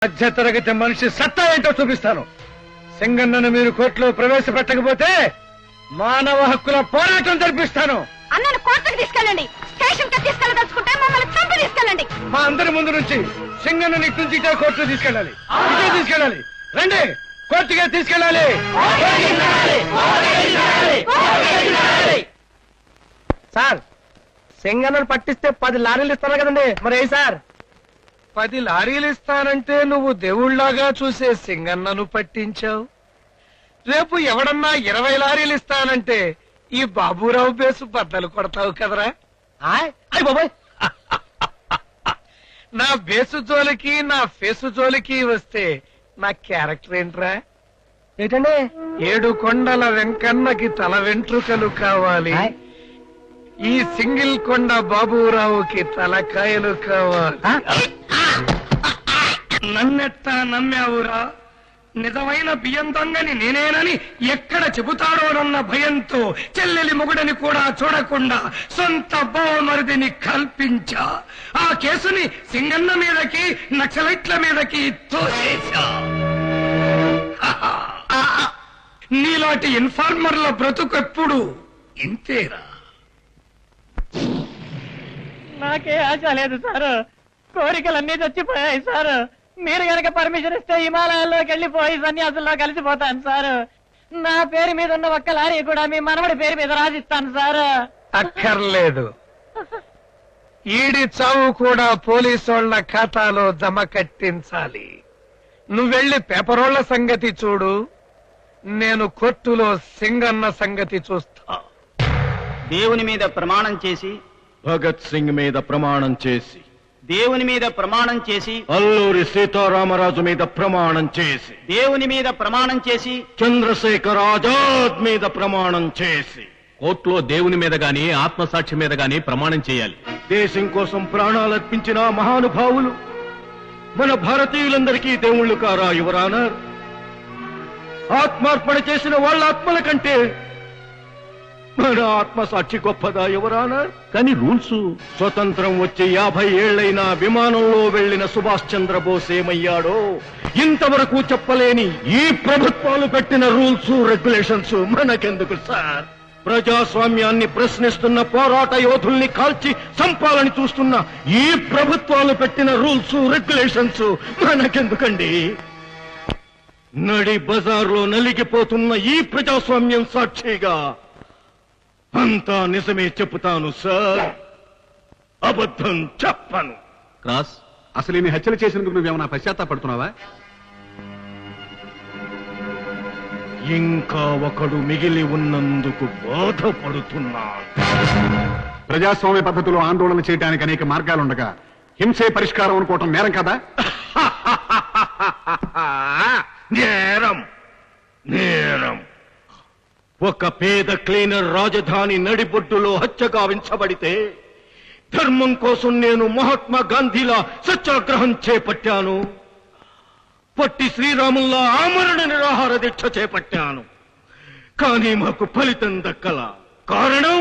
మధ్యతరగతి మనిషి సత్తా ఏంటో చూపిస్తాను. సింగన్నను మీరు కోర్టులో ప్రవేశపెట్టకపోతే మానవ హక్కుల పోరాటం జరిపిస్తాను. అన్నను కోర్టుకు తీసుకెళ్ళండి. స్టేషన్ కి తీసుకెళ్ళదలుచుకుంటే మమ్మల్ని చంపి తీసుకెళ్ళండి. మా అందరి ముందు నుంచి సింగన్నని ఇటు నుంచి ఇటే కోర్టుకు తీసుకెళ్ళాలి. ఇటే తీసుకెళ్ళాలి. రండి, కోర్టుకే తీసుకెళ్ళాలి. సార్, సింగన్నను పట్టిస్తే 10 లారీలు ఇస్తారు కదండి, మరి ఏ సార్? 10 లారీలు ఇస్తానంటే నువ్వు దేవుళ్లాగా చూసే సింగన్నను పట్టించావు. రేపు ఎవడన్నా 20 లారీలు ఇస్తానంటే ఈ బాబురావు బేసు బద్దలు కొడతావు కదరా. అయ్య బాబాయ్, నా బేసు జోలికి నా ఫేసు జోలికి వస్తే నా క్యారెక్టర్ ఏంట్రా? ఏంటండి? 7 కొండల వెంకన్నకి తల వెంట్రుకలు కావాలి, ఈ సింగిల్ కొండ బాబురావుకి తలకాయలు కావాలి. నన్నెట్టా నమ్మావురా? నిజమైన బియ్యం దొంగని నేనేనని ఎక్కడ చెబుతాడోనన్న భయంతో చెల్లెలి మొగుడని కూడా చూడకుండా సొంత బావమరిదిని కల్పించా. ఆ కేసుని సింగన్న మీదకి నక్సలైట్ల మీదకి తోసేశా. నీలాంటి ఇన్ఫార్మర్ల బ్రతుకెప్పుడు ఇంతేరా. నాకే ఆశ లేదు సార్. కోరికలన్నీ చచ్చిపోయాయి సార్. మీరు గనక పర్మిషన్ ఇస్తే హిమాలయాల్లోకి వెళ్ళిపోయి సన్యాసుల్లో కలిసిపోతాను సార్. నా పేరు మీద ఉన్న ఒక్క లారీ కూడా మీ మనవడి పేరు మీద రాసిస్తాను సార్. అక్కర్లేదు. ఈడి చావు కూడా పోలీసోళ్ల ఖాతాలో జమ కట్టించాలి. నువ్వెళ్ళి పేపరోళ్ల సంగతి చూడు, నేను కోర్టులో సింగన్న సంగతి చూస్తా. దేవుని మీద ప్రమాణం చేసి, భగత్ సింగ్ మీద ప్రమాణం చేసి, దేవుని మీద ప్రమాణం చేసి, అల్లూరి సీతారామరాజు మీద ప్రమాణం చేసి, దేవుని మీద ప్రమాణం చేసి, చంద్రశేఖర్ ఆజాద్ మీద ప్రమాణం చేసి, కోర్టులో దేవుని మీద గాని ఆత్మసాక్షి మీద గాని ప్రమాణం చేయాలి. దేశం కోసం ప్రాణాలర్పించిన మహానుభావులు మన భారతీయులందరికీ దేవుళ్ళు కారా యువరానర్? ఆత్మార్పణ చేసిన వాళ్ళ ఆత్మల కంటే మన ఆత్మసాక్షి గొప్పదా యువరానర్? కానీ రూల్స్ స్వతంత్రం వచ్చి 50 ఏళ్లైనా విమానంలో వెళ్లిన సుభాష్ చంద్రబోస్ ఏమయ్యాడో ఇంతవరకు చెప్పలేని ఈ ప్రభుత్వాలు పెట్టిన రూల్స్ రెగ్యులేషన్స్ మనకెందుకు సార్? ప్రజాస్వామ్యాన్ని ప్రశ్నిస్తున్న పోరాట యోధుల్ని కాల్చి చంపాలని చూస్తున్న ఈ ప్రభుత్వాలు పెట్టిన రూల్స్ రెగ్యులేషన్స్ మనకెందుకండి? నడి బజార్లో నలిగిపోతున్న ఈ ప్రజాస్వామ్యం సాక్షిగా అంతా నిజమే చెప్తాను సార్, అబద్ధం చెప్పను. క్రాస్ అసలు ఈ హత్యలు చేసినందుకు నువ్వేమన్నా పశ్చాత్తాపడుతున్నావా? ఇంకా ఒకడు మిగిలి ఉన్నందుకు బాధపడుతున్నాను. ప్రజాస్వామ్య పద్ధతిలో ఆందోళన చేయడానికి అనేక మార్గాలుండగా హింసే పరిష్కారం అనుకోవటం నేరం కదా? నేరం నేరం. ఒక పేద క్లీనర్ రాజధాని నడిబొడ్డులో హత్య గావించబడితే ధర్మం కోసం నేను మహాత్మా గాంధీలా సత్యాగ్రహం చేపట్టాను. పొట్టి శ్రీరాముల్లా ఆమరణ నిరాహార దీక్ష చేపట్టాను. కానీ మాకు ఫలితం దక్కల. కారణం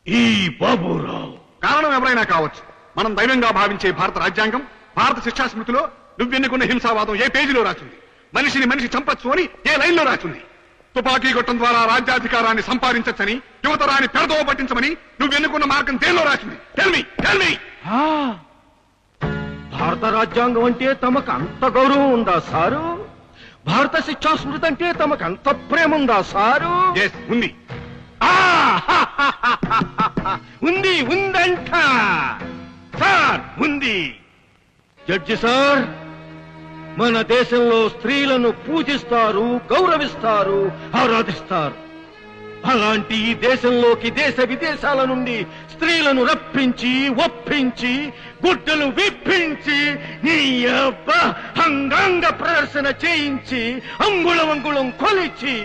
ఈ బాబురావు. కారణం ఎవరైనా కావచ్చు. మనం దైవంగా భావించే భారత రాజ్యాంగం, భారత శిక్షా స్మృతిలో నువ్వెన్నుకున్న హింసావాదం ఏ పేజీలో రాసింది? మనిషిని మనిషి చంపచ్చు అని ఏ లైన్లో రాసింది? తుపాకీ గొట్టం ద్వారా రాజ్యాధికారాన్ని సంపాదించచ్చని, యువతరాన్ని పెడదోవ పట్టించమని నువ్వెన్నుకున్న మార్గం దేనిలో రాసింది? Tell me. భారత రాజ్యాంగం అంటే తమకు అంత గౌరవం ఉందా సారు? భారత శిక్షా స్మృతి అంటే తమకు అంత ప్రేమ ఉందా సారు? ఉంది. ఉంది ఉందంట సార్, ఉంది. జడ్జి సార్, మన దేశంలో స్త్రీలను పూజిస్తారు, గౌరవిస్తారు, ఆరాధిస్తారు. అలాంటి ఈ దేశంలోకి దేశ విదేశాల నుండి స్త్రీలను రప్పించి, ఒప్పించి, గుడ్డలు విప్పించి, నీ అబ్బ అంగాంగ ప్రదర్శన చేయించి, అంగుళం అంగుళం కొలిచి,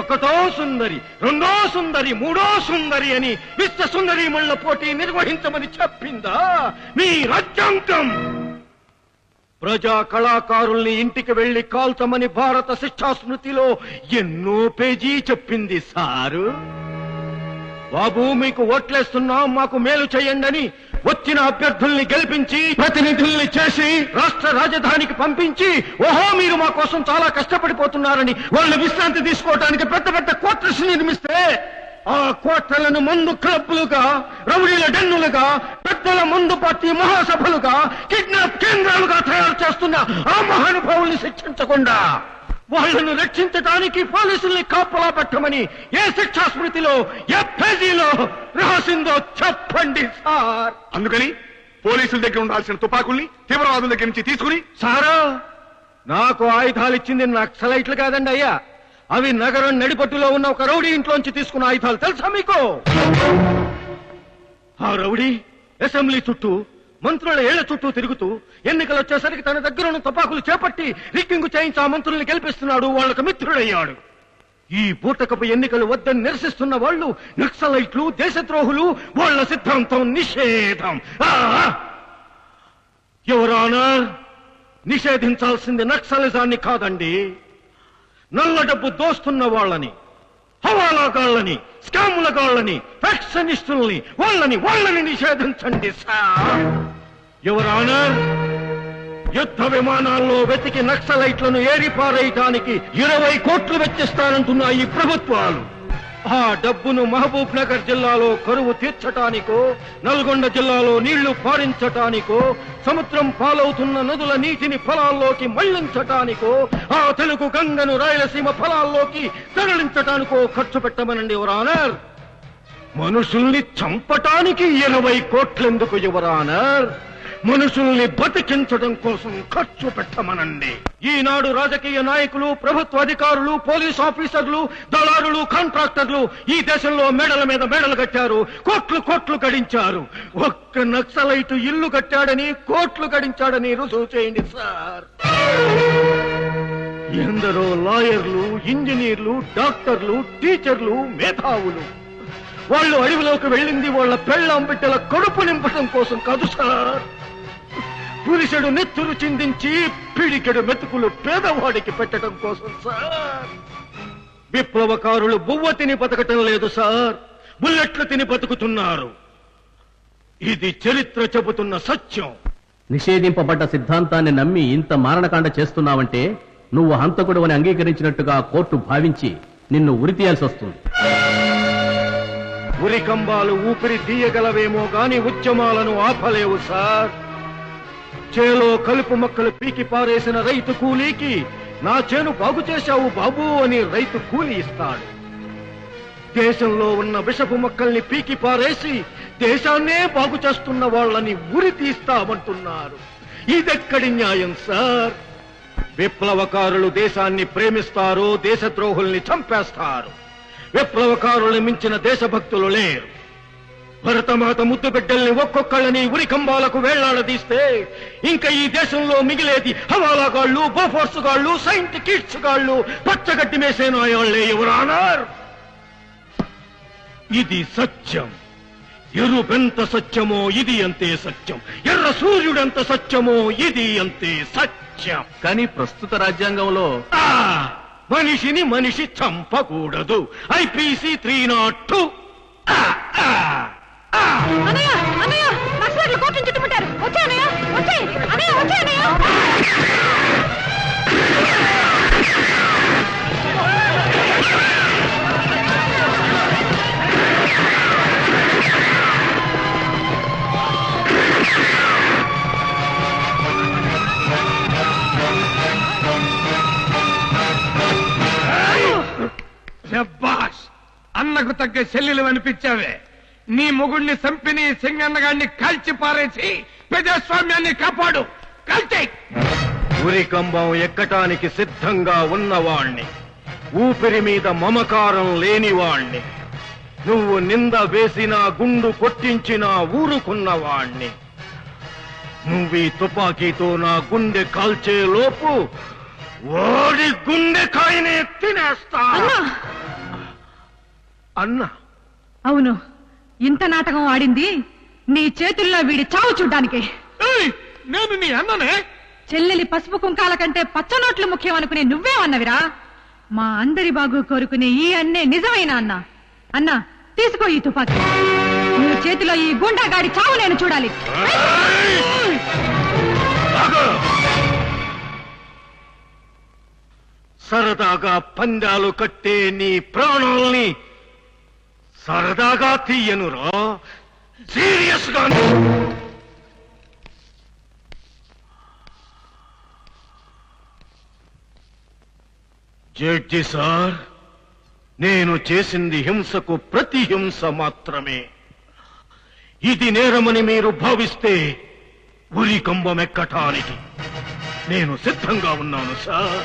ఒకటో సుందరి, రెండో సుందరి, మూడో సుందరి అని విశ్వ సుందరి మళ్ళ పోటీ నిర్వహించమని చెప్పిందా మీ రాజ్యాంగం? ప్రజా కళాకారుల్ని ఇంటికి వెళ్లి కాల్చమని భారత శిక్షా స్మృతిలో ఎన్నో పేజీ చెప్పింది సారు. బాబు, మీకు ఓట్లేస్తున్నాం, మాకు మేలు చేయండి అని వచ్చిన అభ్యర్థుల్ని గెలిపించి ప్రతినిధుల్ని చేసి రాష్ట్ర రాజధానికి పంపించి ఓహో మీరు మా కోసం చాలా కష్టపడిపోతున్నారని వాళ్ళు విశ్రాంతి తీసుకోవడానికి పెద్ద పెద్ద క్వార్టర్స్ నిర్మిస్తే ఆ క్వార్టర్లను మందు క్లబ్బులుగా, రౌడీల డెన్నులుగా, పెద్దల మందు పార్టీ మహాసభలుగా, కిడ్నాప్ కేంద్రాలుగా తయారు చేస్తున్న ఆ మహానుభావుల్ని శిక్షించకుండా వాళ్లను రక్షించడానికి పోలీసుల్ని కాపలా పెట్టమని ఏ శిక్షా స్మృతిలో, ఏ పేజీలో రాసిందో చెప్పండి సార్. అందుకని పోలీసుల దగ్గర ఉండాల్సిన తుపాకుల్ని తీవ్రవాదుల దగ్గర నుంచి తీసుకుని సారా నాకు ఆయుధాలు ఇచ్చింది నక్సలైట్లు కాదండి అయ్యా, అవి నగరం నడిపట్టులో ఉన్న ఒక రౌడీ ఇంట్లోంచి తీసుకున్న ఆయుధాలు. తెలుసా మీకు? ఆ రౌడీ అసెంబ్లీ చుట్టూ, మంత్రుల ఏళ్ల చుట్టూ తిరుగుతూ ఎన్నికలు వచ్చేసరికి తన దగ్గర ఉన్న తుపాకులు చేపట్టి రిక్కింగు చేయించి ఆ మంత్రుల్ని గెలిపిస్తున్నాడు, వాళ్లకు మిత్రుడయ్యాడు. ఈ బూటకపు ఎన్నికలు వద్దని నిరసిస్తున్న వాళ్ళు నక్సలైట్లు, దేశద్రోహులు, వాళ్ల సిద్ధాంతం నిషేధం. ఎవరానా నిషేధించాల్సింది నక్సలిజాన్ని కాదండి, నల్ల డబ్బు దోస్తున్న వాళ్ళని, హవాలాగాళ్ళని, స్కాములగాళ్ళని, ఫ్యాక్షనిస్టుల్ని, వాళ్ళని నిషేధించండి సార్. ఎవరానా యుద్ధ విమానాల్లో వెతికి నక్సలైట్లను ఏరిపారేయటానికి 20 కోట్లు వెచ్చిస్తానంటున్న ఈ ప్రభుత్వాలు ఆ డబ్బును మహబూబ్ నగర్ జిల్లాలో కరువు తీర్చటానికో, నల్గొండ జిల్లాలో నీళ్లు పారించటానికో, సముద్రం పాలవుతున్న నదుల నీటిని పొలాల్లోకి మళ్లించటానికో, ఆ తెలుగు గంగను రాయలసీమ పొలాల్లోకి తరలించటానికో ఖర్చు పెట్టమనండి యువర్ ఆనర్. మనుషుల్ని చంపటానికి 20 కోట్లెందుకు యువర్ ఆనర్? మనుషుల్ని బతికించడం కోసం ఖర్చు పెట్టమనండి. ఈనాడు రాజకీయ నాయకులు, ప్రభుత్వ అధికారులు, పోలీస్ ఆఫీసర్లు, దళారులు, కాంట్రాక్టర్లు ఈ దేశంలో మేడల మీద మేడలు కట్టారు, కోట్లు గడించారు. ఒక్క నక్సలైటు ఇల్లు కట్టాడని, కోట్లు గడించాడని రుజువు చేయండి సార్. ఎందరో లాయర్లు, ఇంజనీర్లు, డాక్టర్లు, టీచర్లు, మేధావులు వాళ్ళు అడవిలోకి వెళ్ళింది వాళ్ళ పెళ్ళాం బిడ్డల కడుపు నింపటం కోసం కాదు సార్. పురుషుడు నెత్తురు చిందించి పిడికెడు మెతుకులు పేదవాడికి పెట్టడం కోసం సార్. విప్లవకారులు బువ్వ తిని బతకటం లేదు సార్, బుల్లెట్లు తిని బతుకుతున్నారు. ఇది చరిత్ర చెబుతున్న సత్యం. నిషేధింపబడ్డ సిద్ధాంతాన్ని నమ్మి ఇంత మారణకాండ చేస్తున్నావంటే నువ్వు హంతకుడు అని అంగీకరించినట్టుగా కోర్టు భావించి నిన్ను ఉరి తీయాల్సి వస్తుంది. ఉరికంబాలు ఊపిరి తీయగలవేమో గాని ఉద్యమాలను ఆపలేవు సార్. చేలో కలుపు మొక్కలు పీకి పారేసిన రైతు కూలీకి నా చేను బాగు చేశావు బాబు అని రైతు కూలి ఇస్తాడు. దేశంలో ఉన్న విషపు మొక్కల్ని పీకి పారేసి దేశాన్నే బాగు చేస్తున్న వాళ్ళని ఉరి తీస్తామంటున్నారు. ఇదెక్కడి న్యాయం సార్? విప్లవకారులు దేశాన్ని ప్రేమిస్తారు, దేశద్రోహుల్ని చంపేస్తారు. విప్లవకారుల్ని మించిన దేశభక్తులు లేరు. భరతమాత ముద్దు బిడ్డల్ని ఒక్కొక్కళ్ళని ఉరికంబాలకు వేళ్లాడదీస్తే ఇంకా ఈ దేశంలో మిగిలేది హవాలాగాళ్లు, బోఫోర్స్ గాళ్లు, సైంట్ కిడ్స్ గాళ్లు, పచ్చగడ్డి మేసేనాయాళ్లే యువర్ ఆనర్. ఇది సత్యం. ఎరుపెంత సత్యమో ఇది అంతే సత్యం, ఎర్ర సూర్యుడెంత సత్యమో ఇది అంతే సత్యం. కానీ ప్రస్తుత రాజ్యాంగంలో మనిషిని మనిషి చంపకూడదు. ఐపీసీ 302. అన్నయ్య అన్నయ్య నక్సలైట్లు కోర్టును చుట్టుముట్టారు. వచ్చే అన్నయ్య, వచ్చే అన్నయ్య, వచ్చే అన్నయ్య. శబ్బాష్, అన్నకు తగ్గ చెల్లెలు అనిపించావే. నీ మొగుడిని చంపిని సింగన్నగాడిని కాల్చి పారేసి ప్రజాస్వామ్యాన్ని కాపాడు. కాల్చే. ఉరికంబం ఎక్కటానికి సిద్ధంగా ఉన్నవాణ్ణి, ఊపిరి మీద మమకారం లేనివాణ్ణి, నువ్వు నింద వేసినా గుండు కొట్టించినా ఊరుకున్నవాణ్ణి. నువ్వీ తుపాకీతో నా గుండె కాల్చే లోపు ఓడి గుండెకాయనే తినేస్తా. అన్నా అవును, ఇంత నాటకం ఆడింది నీ చేతుల్లో వీడి చావు చూడ్డానికి. నేను నీ అన్ననే. చెల్లెలి పసుపు కుంకాల కంటే పచ్చనోట్లు ముఖ్యం అనుకునే నువ్వే అన్నవిరా. మా అందరి బాగు కోరుకునే ఈ అన్నే నిజమైన అన్న. అన్నా తీసుకో ఈ తుపాకీ. నువ్వు చేతిలో ఈ గుండాగాడి చావు నేను చూడాలి. సరదాగా పందాలు కట్టే నీ ప్రాణాల్ని సరదాగా తీయనురా, సీరియస్ గా. జడ్జి సార్, నేను చేసింది హింసకు ప్రతిహింస మాత్రమే. ఇది నేరమని మీరు భావిస్తే ఉరి కంబమెక్కటానికి నేను సిద్ధంగా ఉన్నాను సార్.